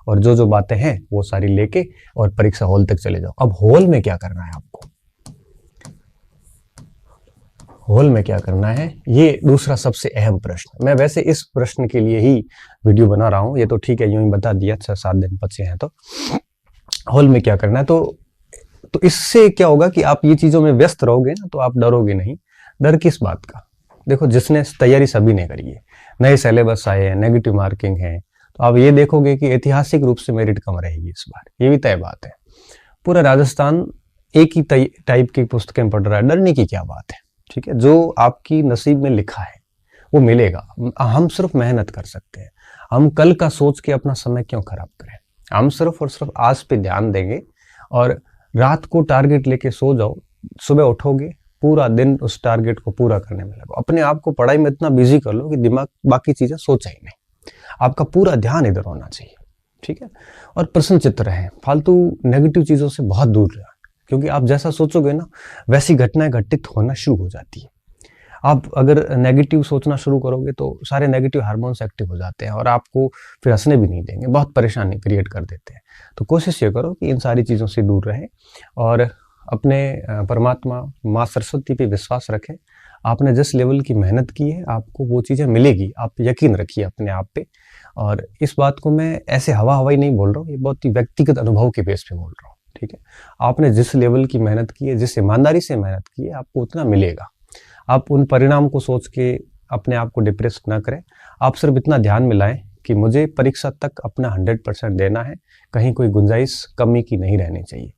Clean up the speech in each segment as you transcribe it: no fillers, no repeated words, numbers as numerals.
और जो जो बातें हैं वो सारी लेके और परीक्षा हॉल तक चले जाओ। अब हॉल में क्या करना है आपको, हॉल में क्या करना है, ये दूसरा सबसे अहम प्रश्न। मैं वैसे इस प्रश्न के लिए ही वीडियो बना रहा हूँ, ये तो ठीक है यूं ही बता दिया, 6-7 दिन बचे हैं। तो हॉल में क्या करना है, तो इससे क्या होगा कि आप ये चीजों में व्यस्त रहोगे ना, तो आप डरोगे नहीं। डर किस बात का, देखो जिसने तैयारी सभी ने करी है, नए सिलेबस आए हैं, नेगेटिव मार्किंग है, तो आप ये देखोगे कि ऐतिहासिक रूप से मेरिट कम रहेगी इस बार, ये भी तय बात है। पूरा राजस्थान एक ही टाइप की पुस्तकें पढ़ रहा है, डरने की क्या बात है, ठीक है। जो आपकी नसीब में लिखा है वो मिलेगा। हम सिर्फ मेहनत कर सकते हैं, हम कल का सोच के अपना समय क्यों खराब करें। हम सिर्फ और सिर्फ आज पे ध्यान देंगे और रात को टारगेट लेके सो जाओ, सुबह उठोगे पूरा दिन उस टारगेट को पूरा करने में लगो। अपने आप को पढ़ाई में इतना बिजी कर लो कि दिमाग बाकी चीजें सोचा ही नहीं, आपका पूरा ध्यान इधर होना चाहिए, ठीक है। और प्रसन्न चित्त रहें, फालतू नेगेटिव चीजों से बहुत दूर रहें, क्योंकि आप जैसा सोचोगे ना वैसी घटनाएं घटित होना शुरू हो जाती है। आप अगर नेगेटिव सोचना शुरू करोगे तो सारे नेगेटिव हार्मोन्स एक्टिव हो जाते हैं और आपको फिर हंसने भी नहीं देंगे, बहुत परेशानी क्रिएट कर देते हैं। तो कोशिश ये करो कि इन सारी चीज़ों से दूर रहें और अपने परमात्मा माँ सरस्वती पे विश्वास रखें। आपने जिस लेवल की मेहनत की है आपको वो चीज़ें मिलेगी, आप यकीन रखिए अपने आप पे। और इस बात को मैं ऐसे हवाई नहीं बोल रहा हूँ, ये बहुत ही व्यक्तिगत अनुभव के बेस पे बोल रहा हूँ, ठीक है। आपने जिस लेवल की मेहनत की है, जिस ईमानदारी से मेहनत की है, आपको उतना मिलेगा। आप उन परिणाम को सोच के अपने आप को डिप्रेस ना करें, आप सिर्फ इतना ध्यान में लाएं कि मुझे परीक्षा तक अपना 100% देना है, कहीं कोई गुंजाइश कमी की नहीं रहनी चाहिए।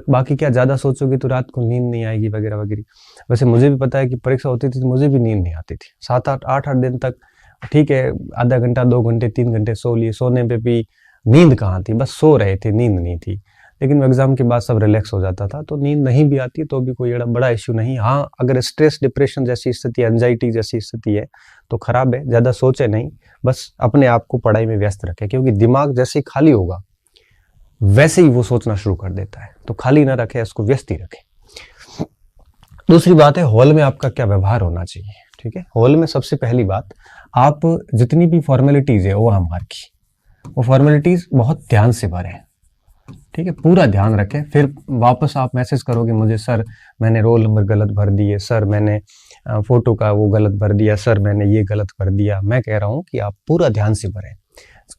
बाकी क्या ज़्यादा सोचोगे तो रात को नींद नहीं आएगी वगैरह वगैरह। वैसे मुझे भी पता है कि परीक्षा होती थी तो मुझे भी नींद नहीं आती थी, 7-8 दिन तक, ठीक है, आधा घंटा 2 घंटे 3 घंटे सो लिए, सोने पे भी नींद कहाँ थी, बस सो रहे थे, नींद नहीं थी। लेकिन एग्जाम के बाद सब रिलैक्स हो जाता था, तो नींद नहीं भी आती तो भी कोई बड़ा इश्यू नहीं। हाँ, अगर स्ट्रेस डिप्रेशन जैसी स्थिति, एंजाइटी जैसी स्थिति है तो खराब है, ज़्यादा सोचे नहीं, बस अपने आप को पढ़ाई में व्यस्त रखें, क्योंकि दिमाग जैसे खाली होगा वैसे ही वो सोचना शुरू कर देता है। तो खाली ना रखें, इसको व्यस्त ही रखें। दूसरी बात है हॉल में आपका क्या व्यवहार होना चाहिए, ठीक है। हॉल में सबसे पहली बात, आप जितनी भी फॉर्मेलिटीज है वो हमार की, वो फॉर्मेलिटीज बहुत ध्यान से भरें, ठीक है, पूरा ध्यान रखें। फिर वापस आप मैसेज करोगे मुझे, सर मैंने रोल नंबर गलत भर दिए, सर मैंने फोटो का वो गलत भर दिया, सर मैंने ये गलत भर दिया। मैं कह रहा हूँ कि आप पूरा ध्यान से भरें,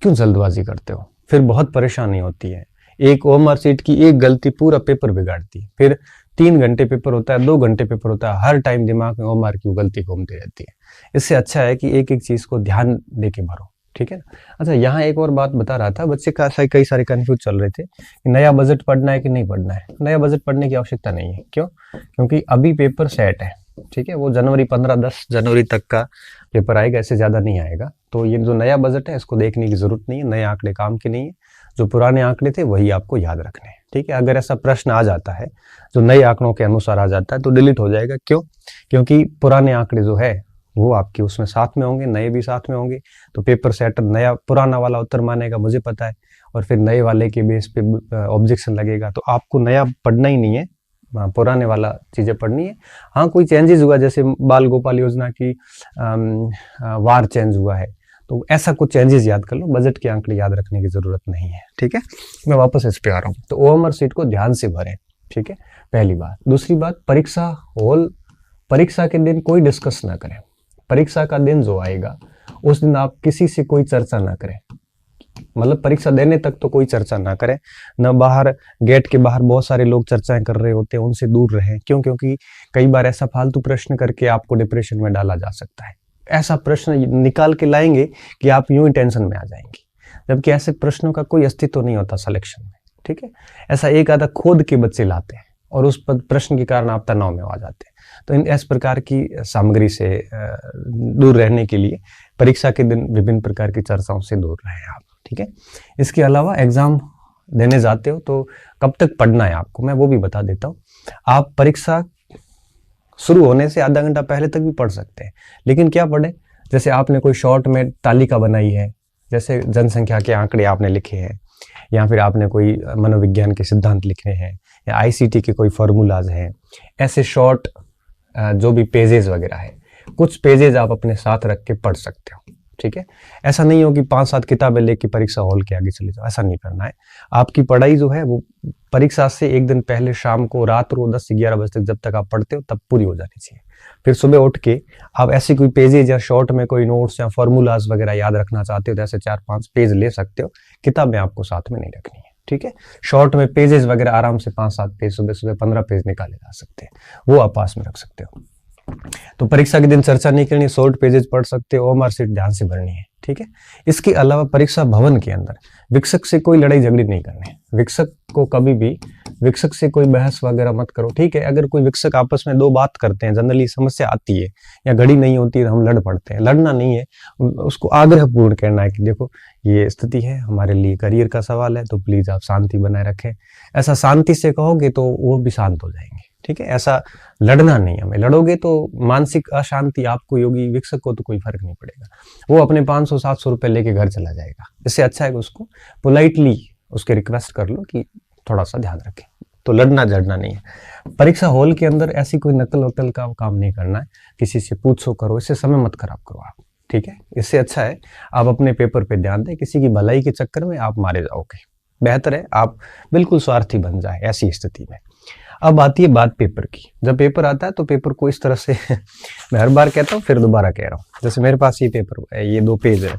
क्यों जल्दबाजी करते हो, फिर बहुत परेशानी होती है। एक ओएमआर सीट की एक गलती पूरा पेपर बिगाड़ती है। फिर 3 घंटे पेपर होता है, 2 घंटे पेपर होता है, हर टाइम दिमाग में ओएमआर की गलती घूमती रहती है। इससे अच्छा है कि एक एक चीज को ध्यान देके भरो, ठीक है ना। अच्छा, यहाँ एक और बात बता रहा था, बच्चे कई सारे कंफ्यूज चल रहे थे कि नया बजट पढ़ना है कि नहीं पढ़ना है। नया बजट पढ़ने की आवश्यकता नहीं है। क्यों? क्योंकि अभी पेपर सेट है, ठीक है, वो जनवरी 15-10 जनवरी तक का पेपर आएगा, इससे ज़्यादा नहीं आएगा। तो ये जो नया बजट है इसको देखने की जरूरत नहीं है, नए आंकड़े काम के नहीं है, जो पुराने आंकड़े थे वही आपको याद रखने हैं, ठीक है। अगर ऐसा प्रश्न आ जाता है जो नए आंकड़ों के अनुसार आ जाता है तो डिलीट हो जाएगा। क्यों? क्योंकि पुराने आंकड़े जो है वो आपके उसमें साथ में होंगे, नए भी साथ में होंगे। तो पेपर सेटर नया पुराना वाला उत्तर मानेगा, मुझे पता है, और फिर नए वाले के बेस पे ऑब्जेक्शन लगेगा। तो आपको नया पढ़ना ही नहीं है, पुराने वाला चीज़ें पढ़नी है। हाँ, कोई चेंजेस हुआ, जैसे बाल गोपाल योजना की वार चेंज हुआ है, तो ऐसा कुछ चेंजेस याद कर लो, बजट के आंकड़े याद रखने की जरूरत नहीं है, ठीक है। मैं वापस इस पे आ रहा हूँ। तो ओएमआर सीट को ध्यान से भरें, ठीक है, पहली बात। दूसरी बात, परीक्षा हॉल, परीक्षा के दिन कोई डिस्कस ना करें। परीक्षा का दिन जो आएगा उस दिन आप किसी से कोई चर्चा ना करें, मतलब परीक्षा देने तक तो कोई चर्चा ना करें। न बाहर गेट के बाहर बहुत सारे लोग चर्चाएं कर रहे होते हैं, उनसे दूर रहें। क्यों? क्योंकि कई बार ऐसा फालतू प्रश्न करके आपको डिप्रेशन में डाला जा सकता है। ऐसा प्रश्न निकाल के लाएंगे कि आप यूं ही टेंशन में आ जाएंगे, जबकि ऐसे प्रश्नों का कोई अस्तित्व नहीं होता सिलेक्शन में, ठीक है। ऐसा एक आधा खोद के बच्चे लाते हैं और उस प्रश्न के कारण आप तनाव में आ जाते हैं। तो इस प्रकार की सामग्री से दूर रहने के लिए परीक्षा के दिन विभिन्न प्रकार की चर्चाओं से दूर रहें आप, ठीक है। इसके अलावा एग्जाम देने जाते हो तो कब तक पढ़ना है आपको, मैं वो भी बता देता हूँ। आप परीक्षा शुरू होने से आधा घंटा पहले तक भी पढ़ सकते हैं, लेकिन क्या पढ़े, जैसे आपने कोई शॉर्ट में तालिका बनाई है, जैसे जनसंख्या के आंकड़े आपने लिखे हैं, या फिर आपने कोई मनोविज्ञान के सिद्धांत लिखे हैं, या आईसीटी के कोई फॉर्मूलाज हैं, ऐसे शॉर्ट जो भी पेजेस वगैरह है, कुछ पेजेस आप अपने साथ रख के पढ़ सकते हो, ठीक है। ऐसा नहीं हो कि 5-7 किताबें लेके परीक्षा हॉल के आगे चले जाओ, ऐसा नहीं करना है। आपकी पढ़ाई जो है वो परीक्षा से एक दिन पहले शाम को रात को 10 से 11 बजे तक जब तक आप पढ़ते हो तब पूरी हो जानी चाहिए। फिर सुबह उठ के आप ऐसी कोई पेजेज या शॉर्ट में कोई नोट्स या फॉर्मूलाज वगैरह याद रखना चाहते हो तो ऐसे 4-5 पेज ले सकते हो, किताब में आपको साथ में नहीं रखनी है, ठीक है। शॉर्ट में पेजेस वगैरह आराम से 5-7 पेज, सुबह सुबह 15 पेज निकाले जा सकते हैं, वो आप पास में रख सकते हो। तो परीक्षा के दिन चर्चा नहीं करनी, शॉर्ट पेजेस पढ़ सकते हो, ओएमआर शीट ध्यान से भरनी है, ठीक है। इसके अलावा परीक्षा भवन के अंदर विक्षक से कोई लड़ाई झगड़ी नहीं करनी है। विक्षक को कभी भी विक्षक से कोई बहस वगैरह मत करो, ठीक है। अगर कोई विक्षक आपस में दो बात करते हैं, जनरली समस्या आती है या घड़ी नहीं होती है तो हम लड़ पड़ते हैं, लड़ना नहीं है, उसको आग्रह पूर्ण करना है कि देखो ये स्थिति है, हमारे लिए करियर का सवाल है, तो प्लीज आप शांति बनाए रखें। ऐसा शांति से कहोगे तो वो भी शांत हो जाएंगे, ठीक है। ऐसा लड़ना नहीं, हमें लड़ोगे तो मानसिक अशांति आपको होगी, विक्षक को तो कोई फर्क नहीं पड़ेगा, वो अपने 500-700 रुपए लेके घर चला जाएगा। इससे अच्छा है कि उसको पोलाइटली उसके रिक्वेस्ट कर लो कि थोड़ा सा ध्यान रखें। तो लड़ना झगड़ना नहीं है। परीक्षा हॉल के अंदर ऐसी कोई नकल वकल का काम नहीं करना है, किसी से पूछो करो, इससे समय मत खराब करो आप, ठीक है। इससे अच्छा है आप अपने पेपर पे ध्यान दें, किसी की भलाई के चक्कर में आप मारे जाओगे। बेहतर है आप बिल्कुल स्वार्थी बन जाए ऐसी स्थिति में। अब आती है बात पेपर की। जब पेपर आता है तो पेपर को इस तरह से मैं हर बार कहता हूँ फिर दोबारा कह रहा हूँ, जैसे मेरे पास ये पेपर है, ये 2 पेज है।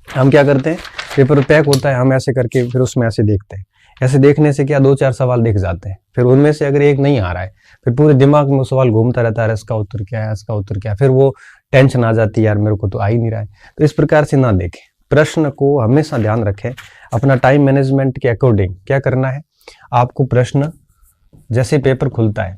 हम क्या करते हैं, पेपर पैक होता है, हम ऐसे करके फिर उसमें ऐसे देखते हैं। ऐसे देखने से क्या 2-4 सवाल दिख जाते हैं, फिर उनमें से अगर एक नहीं आ रहा है फिर पूरे दिमाग में सवाल घूमता रहता है, इसका उत्तर क्या है, इसका उत्तर क्या है, फिर वो टेंशन आ जाती है, यार मेरे को तो आ ही नहीं रहा है। तो इस प्रकार से ना देखें, प्रश्न को हमेशा ध्यान रखें, अपना टाइम मैनेजमेंट के अकॉर्डिंग क्या करना है। आपको प्रश्न जैसे पेपर खुलता है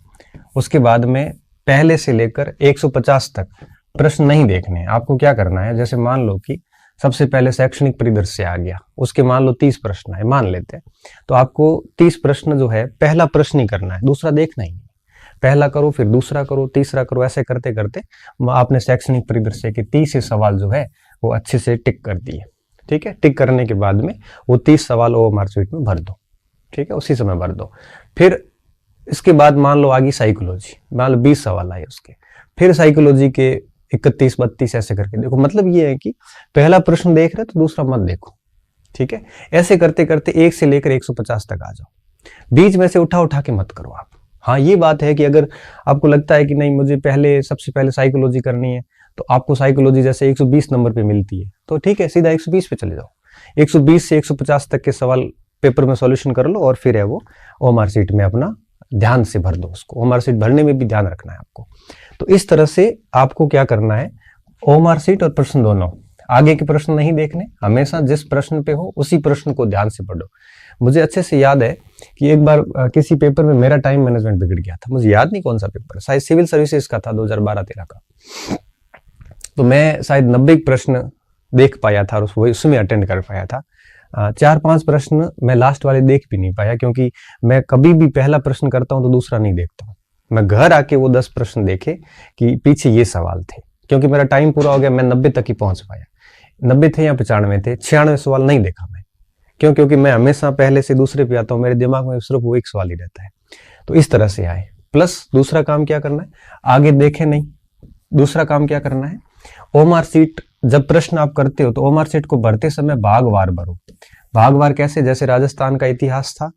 उसके बाद में पहले से लेकर 150 तक प्रश्न नहीं देखने हैं। आपको क्या करना है, जैसे मान लो कि सबसे पहले शैक्षणिक परिदृश्य आ गया, उसके मान लो 30 प्रश्न है, मान लेते हैं, तो आपको 30 प्रश्न जो है पहला प्रश्न ही करना है, दूसरा देखना ही नहीं। पहला करो, फिर दूसरा करो, तीसरा करो, ऐसे करते करते आपने शैक्षणिक परिदृश्य के 30 सवाल जो है वो अच्छे से टिक कर दिए, ठीक है। टिक करने के बाद में वो 30 सवाल ओएमआर शीट में भर दो, ठीक है, उसी समय भर दो। फिर इसके बाद मान लो आगे साइकोलॉजी, मान लो 20 सवाल आए उसके, फिर साइकोलॉजी के 31-32 ऐसे करके देखो। मतलब ये है कि पहला प्रश्न देख रहे तो दूसरा मत देखो, ठीक है। ऐसे करते करते 1 से लेकर 150 तक आ जाओ, बीच में से उठा उठा के मत करो आप। हाँ, ये बात है कि अगर आपको लगता है कि नहीं मुझे सबसे पहले साइकोलॉजी करनी है, तो आपको साइकोलॉजी जैसे 120 नंबर पे मिलती है तो ठीक है, सीधा 120 पे चले जाओ। 120 से 150 तक के सवाल पेपर में सॉल्यूशन कर लो और फिर है वो ओएमआर शीट में अपना ध्यान से भर दो उसको। ओएमआर शीट भरने में भी ध्यान रखना है आपको। तो इस तरह से आपको क्या करना है, ओएमआर शीट और प्रश्न दोनों, आगे के प्रश्न नहीं देखने, हमेशा जिस प्रश्न पे हो उसी प्रश्न को ध्यान से पढ़ो। मुझे अच्छे से याद है कि एक बार किसी पेपर में मेरा टाइम मैनेजमेंट बिगड़ गया था, मुझे याद नहीं कौन सा पेपर, शायद सिविल सर्विसेज का था, 2012-13 का। तो मैं शायद 90 प्रश्न देख पाया था और उसमें अटेंड कर पाया था। 4-5 प्रश्न मैं लास्ट वाले देख भी नहीं पाया, क्योंकि मैं कभी भी पहला प्रश्न करता हूं तो दूसरा नहीं देखता हूं। मैं घर आके वो 10 प्रश्न देखे कि पीछे ये सवाल थे, क्योंकि मेरा टाइम पूरा हो गया, मैं 90 तक ही पहुंच पाया। 90 थे या 95 थे, 96 सवाल नहीं देखा मैं। क्यों? क्योंकि मैं हमेशा पहले से दूसरे पे आता हूँ, मेरे दिमाग में सिर्फ वो एक सवाल ही रहता है। तो इस तरह से आए। प्लस दूसरा काम क्या करना है, आगे देखे नहीं, दूसरा काम क्या करना है, ओएमआर शीट जब प्रश्न आप करते हो तो ओएमआर शीट को भरते समय भागवार भरो। भागवार कैसे, जैसे राजस्थान का इतिहास था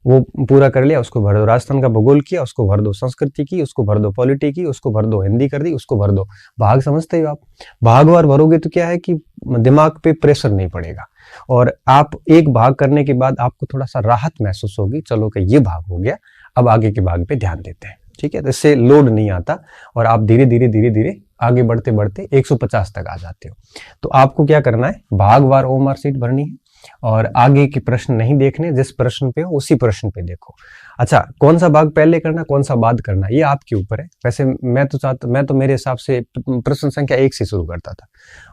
वो पूरा कर लिया, उसको भर दो। राजस्थान का भूगोल किया, उसको भर दो। संस्कृति की, उसको भर दो। पॉलिटी की, उसको भर दो। हिंदी कर दी, उसको भर दो। भाग समझते हो आप? भागवार भरोगे तो क्या है कि दिमाग पे प्रेशर नहीं पड़ेगा और आप एक भाग करने के बाद आपको थोड़ा सा राहत महसूस होगी, चलो कि ये भाग हो गया, अब आगे के भाग पे ध्यान देते हैं, ठीक है। तो इससे लोड नहीं आता और आप धीरे धीरे आगे बढ़ते बढ़ते 150 तक आ जाते हो। तो आपको क्या करना है, भागवार ओएमआर शीट भरनी है और आगे के प्रश्न नहीं देखने, जिस प्रश्न पे हो उसी प्रश्न पे देखो। अच्छा, कौन सा भाग पहले करना, कौन सा बाद करना, ये आपके ऊपर है। वैसे मैं तो मेरे हिसाब से प्रश्न संख्या 1 से शुरू करता था,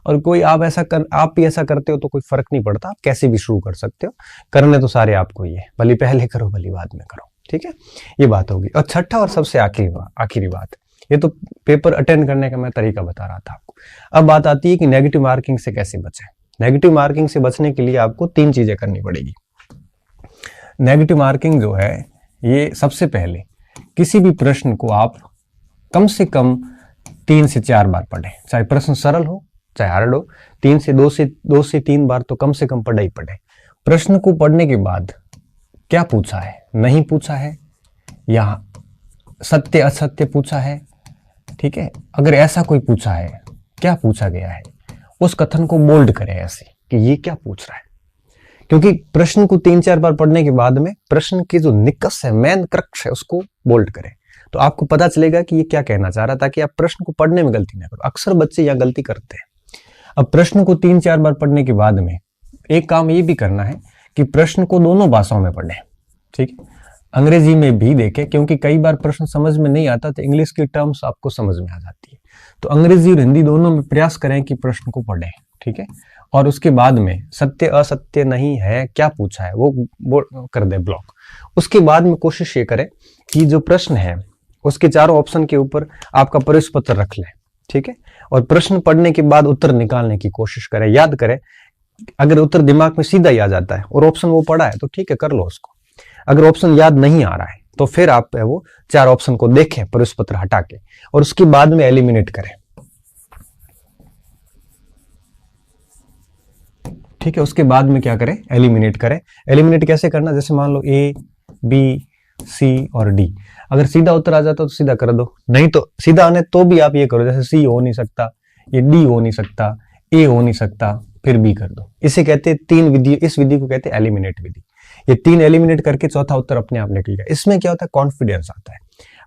और कोई आप भी ऐसा करते हो तो कोई फर्क नहीं पड़ता, आप कैसे भी शुरू कर सकते हो। करने तो सारे आपको ही है, भली पहले करो भली बाद में करो, ठीक है। ये बात होगी। और छठा और सबसे आखिरी बात, ये तो पेपर अटेंड करने का मैं तरीका बता रहा था आपको। अब बात आती है कि नेगेटिव मार्किंग से कैसे बचें। नेगेटिव मार्किंग से बचने के लिए आपको 3 चीजें करनी पड़ेगी। नेगेटिव मार्किंग जो है, ये सबसे पहले किसी भी प्रश्न को आप कम से कम 3 से 4 बार पढ़ें। चाहे प्रश्न सरल हो चाहे हार्ड हो, 2 से 3 बार तो कम से कम पढ़ा ही पढ़े। प्रश्न को पढ़ने के बाद क्या पूछा है, नहीं पूछा है, या सत्य असत्य पूछा है, ठीक है, अगर ऐसा कोई पूछा है, क्या पूछा गया है, उस कथन को बोल्ड करें ऐसे कि ये क्या पूछ रहा है। क्योंकि प्रश्न को 3-4 बार पढ़ने के बाद में प्रश्न की जो निकष है, मेन क्रक्स है, उसको बोल्ड करें, तो आपको पता चलेगा कि ये क्या कहना चाह रहा, ताकि आप प्रश्न को पढ़ने में गलती ना करो। अक्सर बच्चे यहाँ गलती करते हैं। अब प्रश्न को 3-4 बार पढ़ने के बाद में एक काम ये भी करना है कि प्रश्न को दोनों भाषाओं में पढ़ें, ठीक है, अंग्रेजी में भी देखें, क्योंकि कई बार प्रश्न समझ में नहीं आता तो इंग्लिश की टर्म्स आपको समझ में आ जाती है। तो अंग्रेजी और हिंदी दोनों में प्रयास करें कि प्रश्न को पढ़ें, ठीक है, और उसके बाद में सत्य असत्य नहीं है, क्या पूछा है वो कर दे ब्लॉक। उसके बाद में कोशिश ये करें कि जो प्रश्न है उसके चारों ऑप्शन के ऊपर आपका प्रवेश पत्र रख लें, ठीक है, और प्रश्न पढ़ने के बाद उत्तर निकालने की कोशिश करें। याद करें, अगर उत्तर दिमाग में सीधा ही आ जाता है और ऑप्शन वो पढ़ा है तो ठीक है, कर लो उसको। अगर ऑप्शन याद नहीं आ रहा है तो फिर आप वो 4 ऑप्शन को देखें प्रवेश पत्र हटा के, और उसके बाद में एलिमिनेट करें, ठीक है। उसके बाद में क्या करें, एलिमिनेट करें। एलिमिनेट कैसे करना, जैसे मान लो ए बी सी और डी, अगर सीधा उत्तर आ जाता तो सीधा कर दो, नहीं तो सीधा आने तो भी आप ये करो, जैसे सी हो नहीं सकता, ये डी हो नहीं सकता, ए हो नहीं सकता, फिर बी कर दो। इसे कहते हैं 3 विधि, इस विधि को कहते हैं एलिमिनेट विधि। ये 3 एलिमिनेट करके चौथा उत्तर अपने आप निकल गया। इसमें क्या होता है, कॉन्फिडेंस आता है।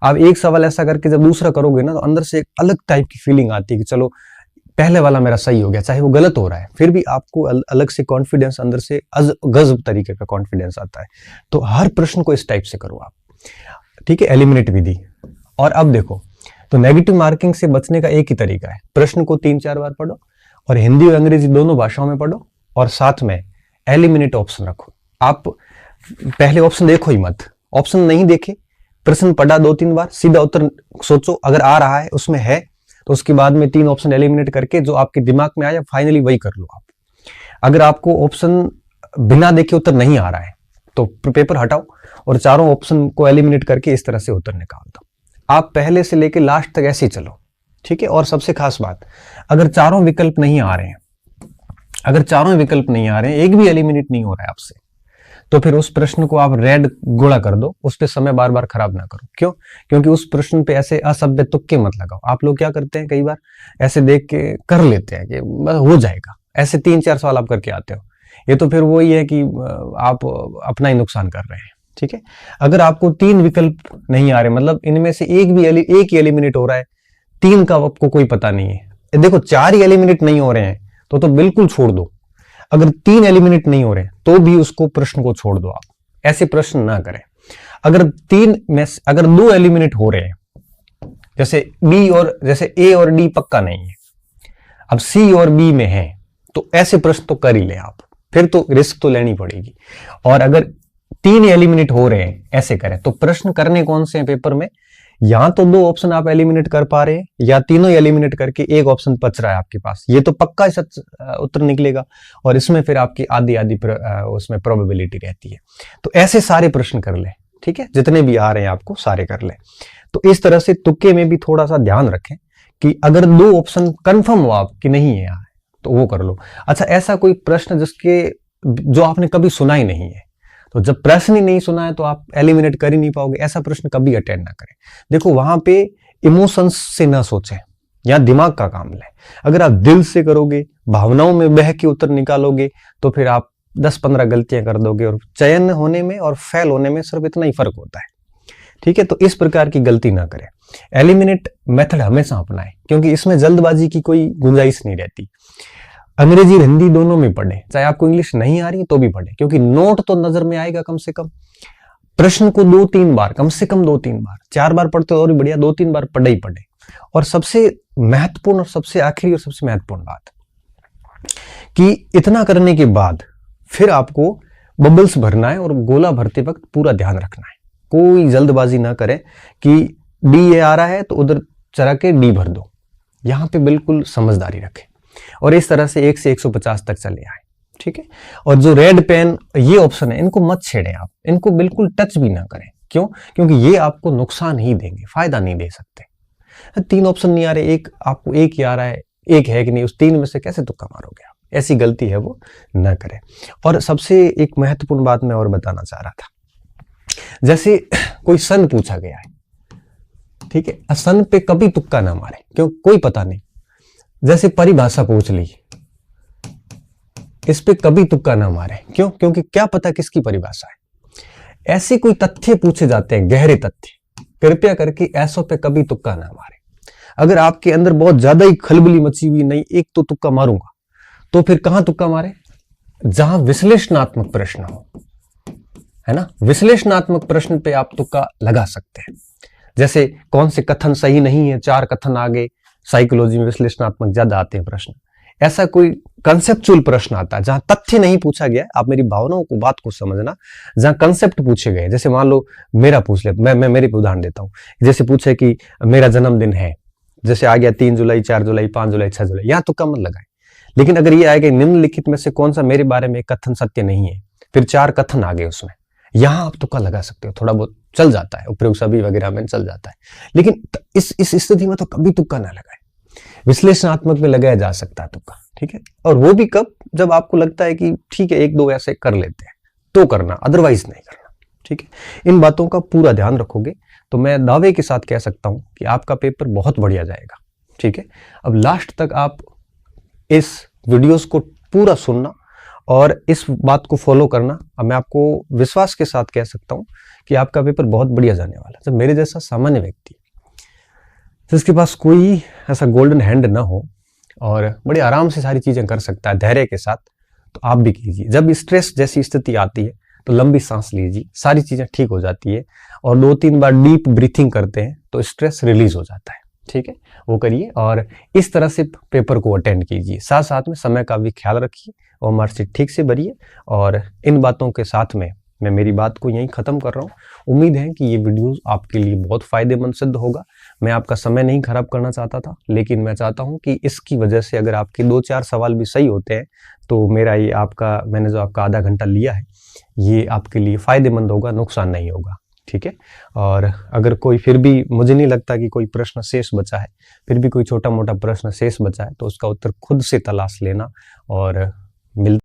आप एक सवाल ऐसा करके जब दूसरा करोगे ना, तो अंदर से एक अलग टाइप की फीलिंग आती है कि चलो पहले वाला मेरा सही हो गया, चाहे वो गलत हो रहा है, फिर भी आपको अलग से कॉन्फिडेंस, अंदर से गजब तरीके का कॉन्फिडेंस आता है। तो हर प्रश्न को इस टाइप से करो आप, ठीक है, एलिमिनेट विधि। और अब देखो, तो नेगेटिव मार्किंग से बचने का एक ही तरीका है, प्रश्न को 3-4 बार पढ़ो और हिंदी और अंग्रेजी दोनों भाषाओं में पढ़ो, और साथ में एलिमिनेट ऑप्शन रखो। आप पहले ऑप्शन देखो ही मत, ऑप्शन नहीं देखे, प्रश्न पढ़ा 2-3 बार, सीधा उत्तर सोचो, अगर आ रहा है उसमें है तो उसके बाद में 3 ऑप्शन एलिमिनेट करके जो आपके दिमाग में आया फाइनली वही कर लो आप। अगर आपको ऑप्शन बिना देखे उत्तर नहीं आ रहा है तो पेपर हटाओ और चारों ऑप्शन को एलिमिनेट करके इस तरह से उत्तर निकाल दो। आप पहले से लेके लास्ट तक ऐसे ही चलो, ठीक है। और सबसे खास बात, अगर चारों विकल्प नहीं आ रहे हैं, अगर चारों विकल्प नहीं आ रहे हैं, एक भी एलिमिनेट नहीं हो रहा है आपसे, तो फिर उस प्रश्न को आप रेड गोला कर दो, उस पे समय बार बार खराब ना करो। क्यों? क्योंकि उस प्रश्न पे ऐसे असभ्य तुक्के मत लगाओ। आप लोग क्या करते हैं, कई बार ऐसे देख के कर लेते हैं कि बस हो जाएगा, ऐसे 3-4 सवाल आप करके आते हो, ये तो फिर वही है कि आप अपना ही नुकसान कर रहे हैं, ठीक है। अगर आपको 3 विकल्प नहीं आ रहे, मतलब इनमें से एक ही एलिमिनेट हो रहा है, 3 का आपको कोई पता नहीं है, देखो 4 ही एलिमिनेट नहीं हो रहे हैं तो बिल्कुल छोड़ दो। अगर 3 एलिमिनेट नहीं हो रहे तो भी उसको प्रश्न को छोड़ दो, आप ऐसे प्रश्न ना करें। अगर 2 एलिमिनेट हो रहे हैं, जैसे बी और जैसे ए और डी पक्का नहीं है, अब सी और बी में है, तो ऐसे प्रश्न तो कर ही ले आप, फिर तो रिस्क तो लेनी पड़ेगी। और अगर 3 एलिमिनेट हो रहे हैं, ऐसे करें। तो प्रश्न करने कौन से हैं पेपर में, या तो 2 ऑप्शन आप एलिमिनेट कर पा रहे हैं, या तीनों एलिमिनेट करके एक ऑप्शन बच रहा है आपके पास, ये तो पक्का सच उत्तर निकलेगा, और इसमें फिर आपकी आधी उसमें प्रोबेबिलिटी रहती है। तो ऐसे सारे प्रश्न कर ले, ठीक है, जितने भी आ रहे हैं आपको सारे कर ले। तो इस तरह से तुक्के में भी थोड़ा सा ध्यान रखें कि अगर 2 ऑप्शन कंफर्म हो आप कि नहीं है यहाँ, तो वो कर लो। अच्छा, ऐसा कोई प्रश्न जो आपने कभी सुना ही नहीं है, तो जब प्रश्न ही नहीं सुना है तो आप एलिमिनेट कर ही नहीं पाओगे, ऐसा प्रश्न कभी अटेंड ना करें। देखो, वहां पे इमोशंस से ना सोचें, या दिमाग का काम लें। अगर आप दिल से करोगे, भावनाओं में बह के उत्तर निकालोगे, तो फिर आप 10-15 गलतियां कर दोगे, और चयन होने में और फेल होने में सिर्फ इतना ही फर्क होता है, ठीक है। तो इस प्रकार की गलती ना करें, एलिमिनेट मेथड हमेशा अपनाएं, क्योंकि इसमें जल्दबाजी की कोई गुंजाइश नहीं रहती। अंग्रेजी और हिंदी दोनों में पढ़े, चाहे आपको इंग्लिश नहीं आ रही तो भी पढ़े, क्योंकि नोट तो नजर में आएगा कम से कम। प्रश्न को 2-3 बार, कम से कम 2-3 बार, 4 बार पढ़ते हो और भी बढ़िया, 2-3 बार पढ़े ही पढ़े। और सबसे महत्वपूर्ण और सबसे आखिरी और सबसे महत्वपूर्ण बात कि इतना करने के बाद फिर आपको बबल्स भरना है, और गोला भरते वक्त पूरा ध्यान रखना है, कोई जल्दबाजी ना करें कि डी ए आ रहा है तो उधर चला के डी भर दो, यहां पे बिल्कुल समझदारी रखें, और इस तरह से 1 से 150 तक चले आए, ठीक है। और जो रेड पेन ये ऑप्शन है, इनको मत छेड़ें आप, इनको बिल्कुल टच भी ना करें। क्यों? क्योंकि ये आपको नुकसान ही देंगे, फायदा नहीं दे सकते। 3 ऑप्शन नहीं आ रहे, आपको एक ही आ रहा है, एक है कि नहीं, उस 3 में से कैसे तुक्का मारोगे आप? ऐसी गलती है वो न करें। और सबसे एक महत्वपूर्ण बात मैं और बताना चाह रहा था, जैसे कोई सन पूछा गया है, ठीक है, सन पे कभी तुक्का ना मारे, क्यों? कोई पता नहीं। जैसे परिभाषा पूछ ली, इस पे कभी तुक्का ना मारे, क्यों? क्योंकि क्या पता किसकी परिभाषा है। ऐसे कोई तथ्य पूछे जाते हैं, गहरे तथ्य, कृपया करके ऐसों पे कभी तुक्का ना मारे। अगर आपके अंदर बहुत ज्यादा ही खलबली मची हुई, नहीं एक तो तुक्का मारूंगा, तो फिर कहां तुक्का मारे? जहां विश्लेषणात्मक प्रश्न हो, है ना, विश्लेषणात्मक प्रश्न पे आप तुक्का लगा सकते हैं। जैसे कौन से कथन सही नहीं है, 4 कथन आगे, साइकोलॉजी में विश्लेषणात्मक ज्यादा आते हैं प्रश्न। ऐसा कोई कंसेप्चुअल प्रश्न आता है जहां तथ्य नहीं पूछा गया, आप मेरी भावनाओं को, बात को समझना, जहां कंसेप्ट पूछे गए। जैसे मान लो मेरा पूछ ले, मैं मेरे पे उदाहरण देता हूं। जैसे पूछे कि मेरा जन्मदिन है, जैसे आ गया 3 जुलाई, 4 जुलाई, 5 जुलाई, 6 जुलाई, यहां तुक्का मत लगाए। लेकिन अगर ये आएगा निम्नलिखित में से कौन सा मेरे बारे में कथन सत्य नहीं है, फिर 4 कथन आ गए उसमें, यहां आप तुक्का लगा सकते हो, थोड़ा बहुत चल जाता है, उपयोग सभी वगैरह में चल जाता है। लेकिन इस स्थिति में तो कभी तुक्का ना लगाए, विश्लेषणात्मक में लगाया जा सकता है तुक्का, ठीक है। और वो भी कब? जब आपको लगता है कि ठीक है 1-2 ऐसे कर लेते हैं तो करना, अदरवाइज नहीं करना, ठीक है। इन बातों का पूरा ध्यान रखोगे तो मैं दावे के साथ कह सकता हूं कि आपका पेपर बहुत बढ़िया जाएगा, ठीक है। अब लास्ट तक आप इस वीडियोस को पूरा सुनना और इस बात को फॉलो करना। अब मैं आपको विश्वास के साथ कह सकता हूं कि आपका पेपर बहुत बढ़िया जाने वाला है। जब मेरे जैसा सामान्य व्यक्ति जिसके पास कोई ऐसा गोल्डन हैंड ना हो और बड़े आराम से सारी चीजें कर सकता है धैर्य के साथ, तो आप भी कीजिए। जब स्ट्रेस जैसी स्थिति आती है तो लंबी सांस लीजिए, सारी चीजें ठीक हो जाती है। और 2-3 बार डीप ब्रीथिंग करते हैं तो स्ट्रेस रिलीज हो जाता है, ठीक है। वो करिए और इस तरह से पेपर को अटेंड कीजिए। साथ साथ में समय का भी ख्याल रखिए और मार्कशीट ठीक से भरिए। और इन बातों के साथ में मैं मेरी बात को यहीं खत्म कर रहा हूँ। उम्मीद है कि ये वीडियो आपके लिए बहुत फायदेमंद सिद्ध होगा। मैं आपका समय नहीं खराब करना चाहता था, लेकिन मैं चाहता हूँ कि इसकी वजह से अगर आपके 2-4 सवाल भी सही होते हैं तो मेरा ये मैंने जो आपका आधा घंटा लिया है ये आपके लिए फायदेमंद होगा, नुकसान नहीं होगा, ठीक है। और अगर कोई फिर भी, मुझे नहीं लगता कि कोई प्रश्न शेष बचा है, फिर भी कोई छोटा मोटा प्रश्न शेष बचा है तो उसका उत्तर खुद से तलाश लेना और मिल